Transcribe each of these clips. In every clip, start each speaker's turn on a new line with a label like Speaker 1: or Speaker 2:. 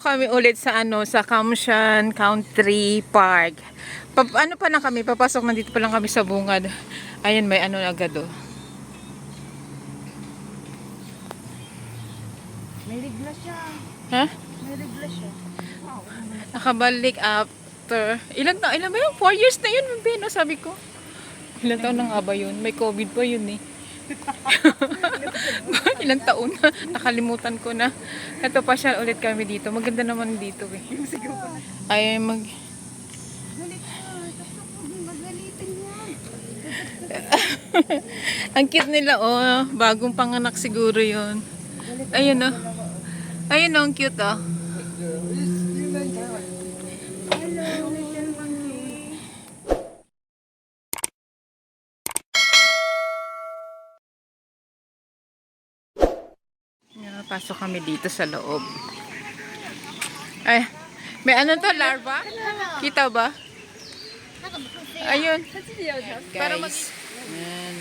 Speaker 1: kami ulit sa sa Kamshan Country Park. Ano pa lang kami, papasok na dito pa lang kami sa bungad. Ayun, may agad oh.
Speaker 2: May regla siya.
Speaker 1: Ha?
Speaker 2: May regla siya.
Speaker 1: Nakabalik after, ilan ba yun? 4 years na yun, no, sabi ko. Ilang taon na nga ba yun? May COVID pa yun eh. Ilang taon na, nakalimutan ko na. Ito pa siya ulit kami dito. Maganda naman dito eh. Ay
Speaker 2: Magalitin yan.
Speaker 1: ang cute nila oh, bagong panganak siguro yun. Ayun oh. Ayun oh, ang cute oh.
Speaker 2: Hello, little monkey.
Speaker 1: Pasok kami dito sa loob. Ay, may to, larva? Kita ba? Ayun. Guys. Ayan.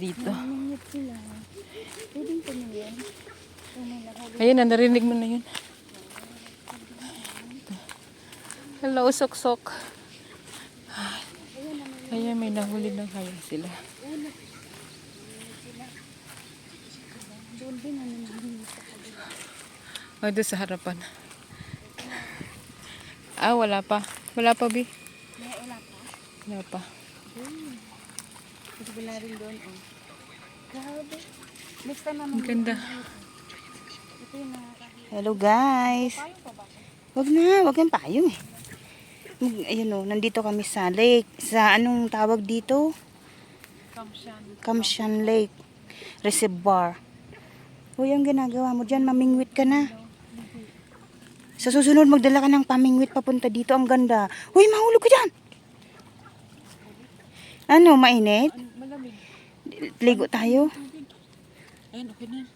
Speaker 1: Dito. Ayun na, narinig mo na yun. Hello, sok-sok. Ayun, may nahuli ng kaya sila. O, doon sa harapan. Ah, wala pa. Wala pa, Bi. Wala pa.
Speaker 2: Wala rin doon, oh. Grabe. Next time naman.
Speaker 1: Ang ganda.
Speaker 2: Hello guys. Wag kang payong eh. Ayun oh, nandito kami sa lake. Sa anong tawag dito? Kamshan Lake Reservoir. Uy, ang ginagawa mo dyan, mamingwit ka na. Sa susunod, magdala ka ng pamingwit papunta dito. Ang ganda. Uy, mahulog ka dyan. Ano, mainit?
Speaker 1: Malamig.
Speaker 2: Ligo tayo.
Speaker 1: Ayun, okay na.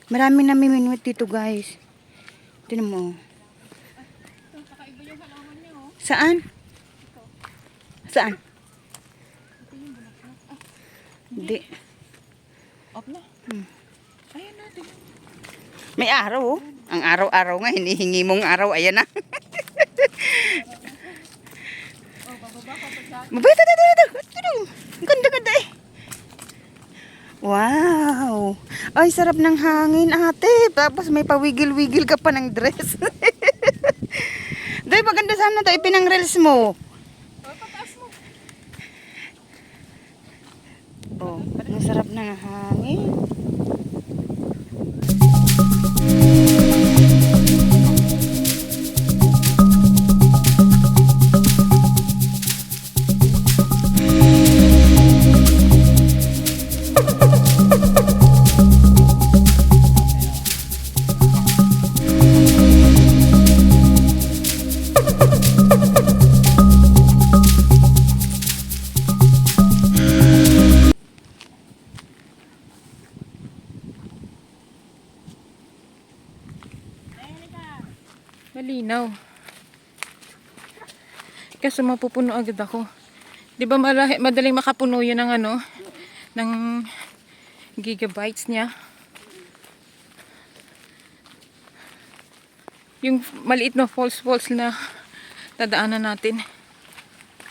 Speaker 2: Marami na minwit dito guys. Tignan mo.
Speaker 1: Kakaiba yung halaman niya, oh.
Speaker 2: Saan? Saan? Hindi.
Speaker 1: Off na. Ayun natin.
Speaker 2: May araw oh. Ang araw-araw nga, hinihingi mong araw. Ayan na. Mabait, ang ganda-ganda eh. Wow. Ay, sarap ng hangin ate. Tapos may pawigil-wigil ka pa ng dress. Day, maganda sana to. Ipinang reels mo. Oh, ang sarap ng hangin.
Speaker 1: Malinaw. Kasi mapupuno agad ako. 'Di ba madaling makapuno 'yun ng ng gigabytes niya. Yung maliit na falls na dadaanan natin.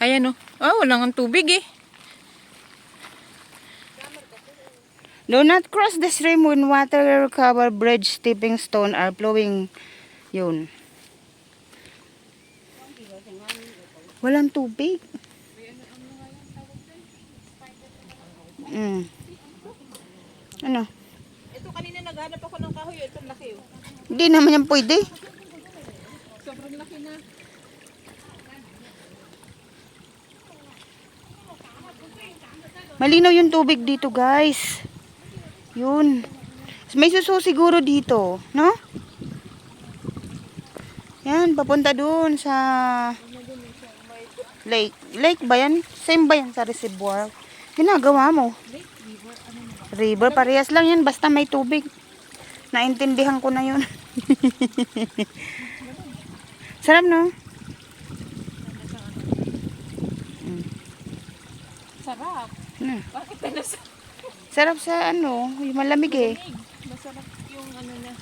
Speaker 1: Ayan oh. Oh, wala nang tubig eh.
Speaker 2: Do not cross the stream when water covered bridge stepping stone are flowing. Yun. Walang tubig. Ano?
Speaker 1: Ito kanina naghanap ako ng kahoy, ito laki oh.
Speaker 2: Hindi naman yan pwede.
Speaker 1: Sobrang laki na.
Speaker 2: Malinaw yung tubig dito guys. Yun. May suso siguro dito, no? Yan, papunta dun sa lake. Lake ba yan? Same ba yan sa reservoir? Ginagawa mo? River, parehas lang yan. Basta may tubig. Naintindihan ko na yun. Sarap, no?
Speaker 1: Sarap.
Speaker 2: Hmm.
Speaker 1: Bakit talas?
Speaker 2: Sarap sa ano, yung malamig eh.
Speaker 1: Masarap yung ano niya.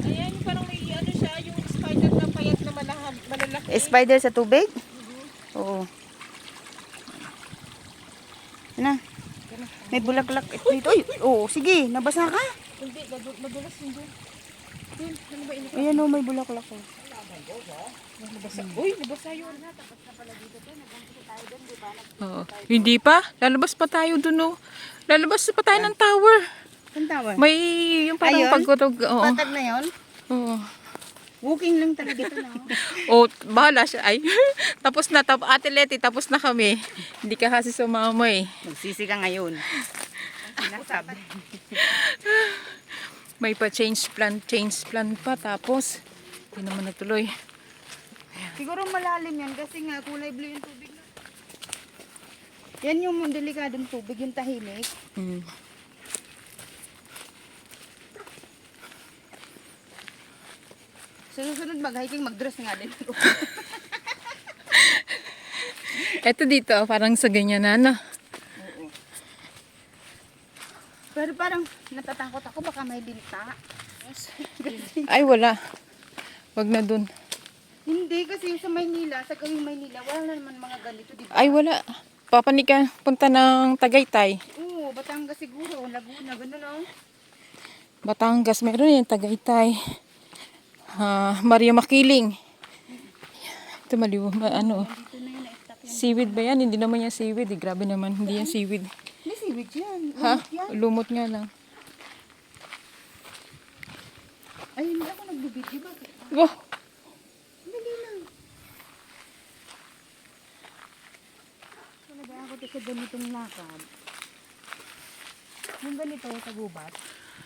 Speaker 1: Ayan, yung parang may ano siya, yung spider na payat na malalaki.
Speaker 2: Spider sa tubig? Oo. Ano? May bulaklak dito. Uy, oo, sige, nabasa ka.
Speaker 1: Hindi, madulas yun dun. Dun, ano ba inip?
Speaker 2: Ayan o, may bulaklak ko.
Speaker 1: Nabasa. Uy, nabasa yun. Tapos na pala dito. Oo. Hindi pa. Lalabas pa tayo dun, oh. Lalabas pa tayo ng tower.
Speaker 2: Ang tawa.
Speaker 1: May yung parang
Speaker 2: Ayun?
Speaker 1: pagkutog. Oo.
Speaker 2: Patag na yun?
Speaker 1: Oo.
Speaker 2: Walking lang talaga ito na.
Speaker 1: Oh, bahala siya. Ay, tapos na. Ate Leti, tapos na kami. Hindi ka kasi sumama eh.
Speaker 2: Magsisi ka ngayon. Sinasabi.
Speaker 1: May pa change plan pa. Tapos, hindi naman natuloy.
Speaker 2: Siguro malalim yan kasi nga kulay blue yung tubig na. Yan yung delikadong tubig, yung tahimik.
Speaker 1: Hmm.
Speaker 2: Sa susunod mag-hiking, mag-dress nga din.
Speaker 1: Eto dito, parang sa ganyan na, no?
Speaker 2: Oo. Pero parang natatakot ako, baka may binta.
Speaker 1: Ay, wala. Wag na dun.
Speaker 2: Hindi, kasi yung sa Maynila, sa gawing Maynila, wala na naman mga ganito, di ba?
Speaker 1: Ay, wala. Papanika, punta ng Tagaytay.
Speaker 2: Oo, Batangas siguro, Laguna, gano'n no?
Speaker 1: Batangas, meron yan, Tagaytay. Maria Makiling. Ito maliw, ano.
Speaker 2: Dito na yun, na-stop yan.
Speaker 1: Seaweed ba yan? Hindi naman yan seaweed. Eh. Grabe naman, hindi yan seaweed.
Speaker 2: May siwit yan.
Speaker 1: Ha?
Speaker 2: Lumot yan.
Speaker 1: Lumot nga lang.
Speaker 2: Ay, hindi ako nagbibidyo. Bakit?
Speaker 1: Oh,
Speaker 2: Dali lang. Talaga ako sa ganitong lakad. Yung ganito sa gubat.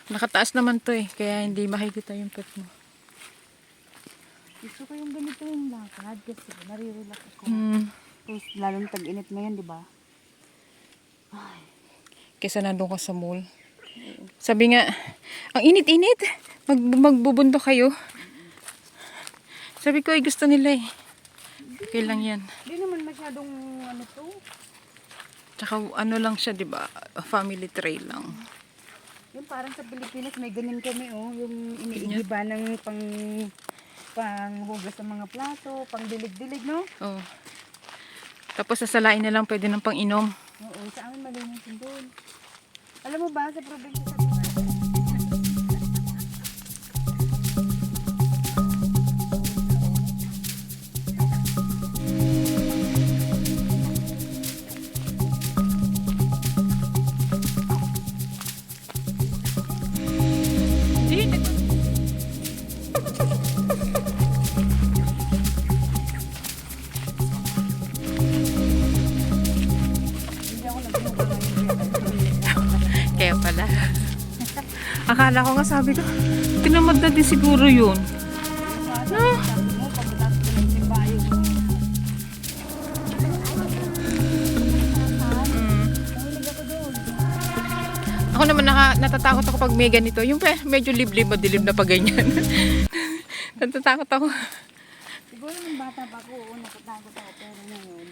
Speaker 1: nakataas naman to eh. Kaya hindi makikita yung pet mo.
Speaker 2: Gusto ko yung ganito yung lakad kasi nare-relax ako.
Speaker 1: Hmm.
Speaker 2: Tapos lalong tag-init ngayon, di ba? Ay,
Speaker 1: Kesa nandun ka sa mall. Sabi nga, ang init-init. Magbubundo kayo. Sabi ko, ay gusto nila eh. Okay lang yan.
Speaker 2: hindi naman masyadong ano to.
Speaker 1: Tsaka ano lang siya, di ba? Family trail lang.
Speaker 2: Yung parang sa Pilipinas may ganun kami oh. Yung iniigiba ng panghugas ng mga plato, pang dilig-dilig, no?
Speaker 1: Oh. Tapos sasalain na lang pwede ng pang-inom.
Speaker 2: Oo, sa amin malinis yun doon. Alam mo ba, sa probinsya sa Dubai, hindi ako nagbubuga ngayon.
Speaker 1: Kaya pala. Akala ko nga sabi ko, tinamad na din siguro yun.
Speaker 2: Sabi mo, pagbutas ko ng simbayo. Mahilig ako doon.
Speaker 1: Ako naman natatakot ako pag may ganito. Yung medyo liblib, madilim na pag ganyan. Natatakot ako.
Speaker 2: Siguro nung bata pa ako, oo, natatakot ako. Pero ngayon,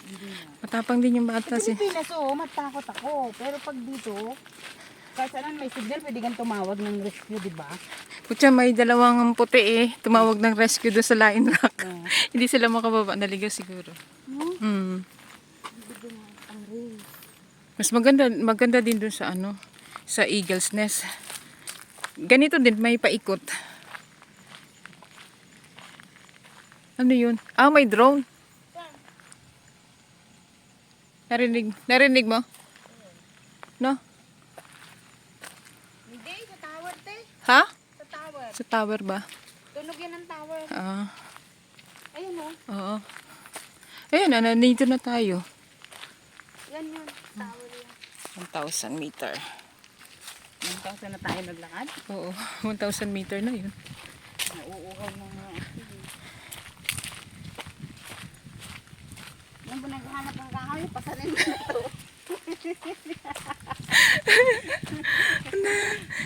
Speaker 2: hindi na.
Speaker 1: Matapang din yung bata
Speaker 2: Sa
Speaker 1: si.
Speaker 2: Pilipinas, oo, matakot ako. Pero pag dito, kahit saan may signal, pwede kang tumawag ng rescue, di ba?
Speaker 1: Putya, may dalawang puti eh. Tumawag ng rescue doon sa Lion Rock.
Speaker 2: Oo.
Speaker 1: Hindi sila makababa. Naligaw siguro.
Speaker 2: No?
Speaker 1: Hmm.
Speaker 2: Hindi na ang rin.
Speaker 1: Mas maganda din doon sa ano, sa Eagle's Nest. Ganito din, may paikot. Ano yun? Ah, may drone. Narinig mo? No?
Speaker 2: Hindi, sa tower, te.
Speaker 1: Ha?
Speaker 2: Sa tower.
Speaker 1: Sa tower ba?
Speaker 2: Tunog yan ang tower.
Speaker 1: Ah,
Speaker 2: Ayun o.
Speaker 1: oo. Ayun, nandito na tayo.
Speaker 2: Yan yun. Tower yan.
Speaker 1: 1,000 meter.
Speaker 2: 1,000 na tayo naglakad.
Speaker 1: Oo, 1,000 meter na yun.
Speaker 2: Nauuhaw na nga. Nung mo naghahanap ng kahoy, pasanin mo na ito.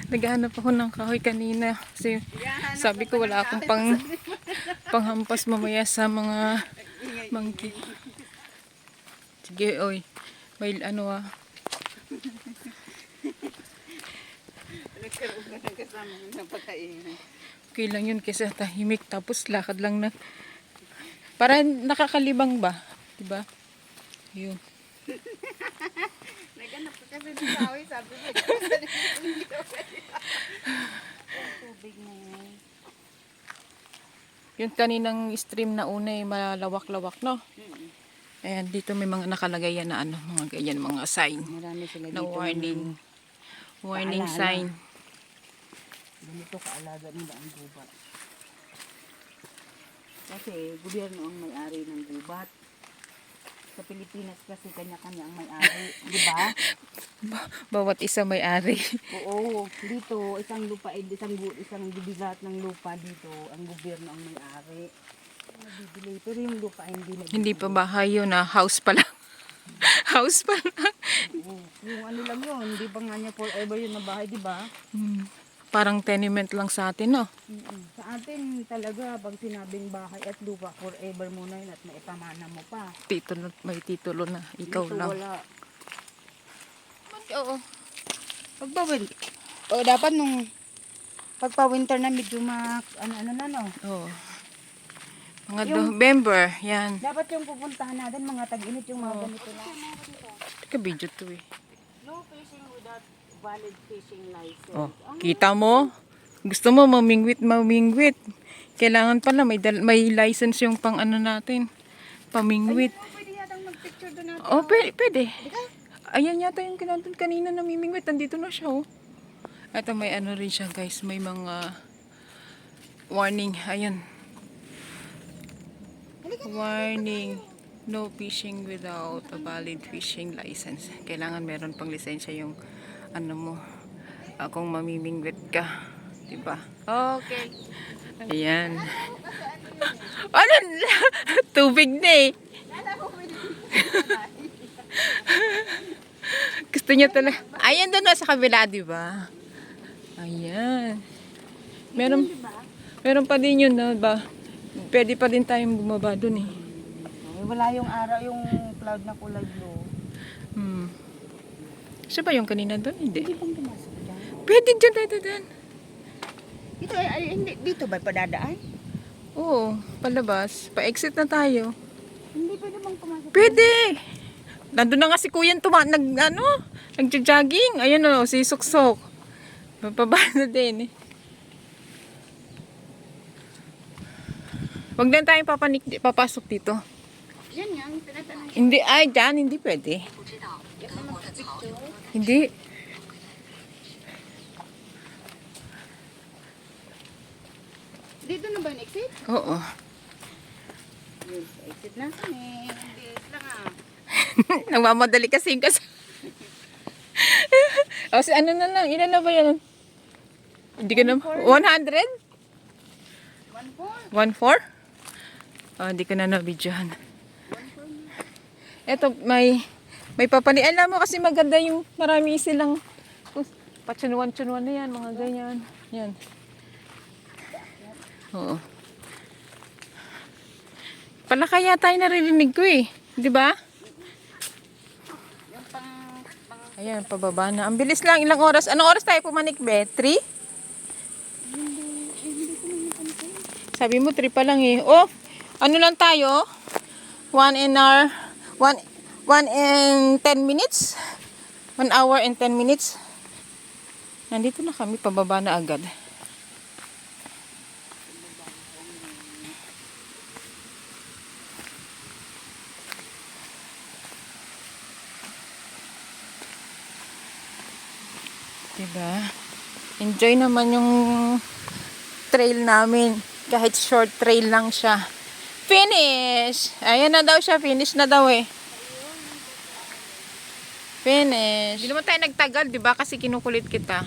Speaker 1: Naghahanap ako ng kahoy kanina. Kasi sabi ko wala akong panghampas mamaya sa mga monkey. Sige, oy. May ano
Speaker 2: Nagkaroon ka ng kasama ng pagkain.
Speaker 1: Okay lang yun kasi tahimik. Tapos lakad lang na. Para nakakalibang ba? Diba? Yun.
Speaker 2: Naghanap ka kasi ng kahoy, sabi mo. Pasanin mo ito. Tubig na yun.
Speaker 1: Yung kaninang stream na una malawak-lawak, no? Ayan, dito may mga nakalagay yan na ano, mga ganyan, mga sign.
Speaker 2: Marami sila
Speaker 1: Na
Speaker 2: dito.
Speaker 1: warning. Warning
Speaker 2: Paalala.
Speaker 1: sign.
Speaker 2: Ganito kaalaga nila ang gubat. Kasi gobyerno ang may-ari ng gubat. Sa Pilipinas kasi kanya-kanya ang may-ari, di ba?
Speaker 1: Bawat isa may-ari.
Speaker 2: Oo, dito isang lupa, isang bibigat ng lupa dito, ang gobyerno ang may-ari. Nabibili, pero yung lupa hindi nabibili.
Speaker 1: Hindi pa bahay yun, house pa lang. House pa lang.
Speaker 2: Oo, yung ano lang yun, hindi pa nga niya forever yun na bahay, di ba?
Speaker 1: Parang tenement lang sa atin, no?
Speaker 2: Sa atin talaga, pag sinabing bahay at lupa, forever muna yun at maipamana mo pa.
Speaker 1: Titulo, may titulo na. Ikaw
Speaker 2: Dito
Speaker 1: lang.
Speaker 2: wala.
Speaker 1: Oo.
Speaker 2: Pagpawin. O dapat nung pagpa-winter na medyo ano na no.
Speaker 1: Oo. Mga November, yan.
Speaker 2: Dapat yung pupuntahan natin mga tag-init yung mga ganito lang.
Speaker 1: Teka, video to eh.
Speaker 2: No fishing without valid fishing license.
Speaker 1: Oh, kita mo? Gusto mo mamingwit. Kailangan pala may license yung pang ano natin. Pamingwit.
Speaker 2: Pwede yatang mag-picture doon natin.
Speaker 1: Oh, pwede. Ayan yata yung kinatun kanina na mimingwit. Andito na siya, oh. Ito may ano rin siya, guys. May mga warning. Ayan. Warning. No fishing without a valid fishing license. Kailangan meron pang lisensya yung ano mo. Kung mamimingwit ka. Diba? Okay. Ayan. Ano? Tubig na eh. Gusto niya talaga. Ayan doon sa kabila, diba? Ayan. Meron pa din yun, na ba? Pwede pa din tayong bumaba doon eh.
Speaker 2: Wala yung araw, yung cloud na kulay blue.
Speaker 1: Siya ba yung kanina doon? Hindi.
Speaker 2: Hindi bang pumasok dyan?
Speaker 1: Pwede dyan tayo doon.
Speaker 2: Dito, hindi, dito ba padadaan?
Speaker 1: Oo, palabas. Pa-exit na tayo.
Speaker 2: Hindi pwede bang pumasok?
Speaker 1: Pwede! Nandun na nga si Kuya nag-jogging. Ayan o, si Suksok. Papaba na din eh. Huwag din tayong papasok dito.
Speaker 2: Yan yan, tinatanong.
Speaker 1: Hindi, dyan, hindi pwede. Hindi.
Speaker 2: Dito na ba yung exit?
Speaker 1: Oo.
Speaker 2: Yun, exit na kami. Hindi, lang ah.
Speaker 1: Nagmamadali kasi yung o, ano na lang, ilan na ba yan? Hindi ka na, 100? 1.4? Oh, hindi ko na nabidyohan. Eto, may papali. Alam mo kasi maganda yung marami silang patsunuan-tsunuan na yan, mga ganyan. Yan. Oo. Pala kaya tayo naririnig ko eh. Di ba? Ayan, pababa na. Ang bilis lang, ilang oras. Anong oras tayo pumanik, be? 3? Sabi mo, 3 pa lang eh. Oh, ano lang tayo? 1 and 10 minutes? 1 hour and 10 minutes? Nandito na kami, pababa na agad. Diba? Enjoy naman yung trail namin. Kahit short trail lang siya. Finish! Ayan na daw siya. Finish na daw eh. Finish. Hindi naman tayo nagtagal, diba? Kasi kinukulit kita.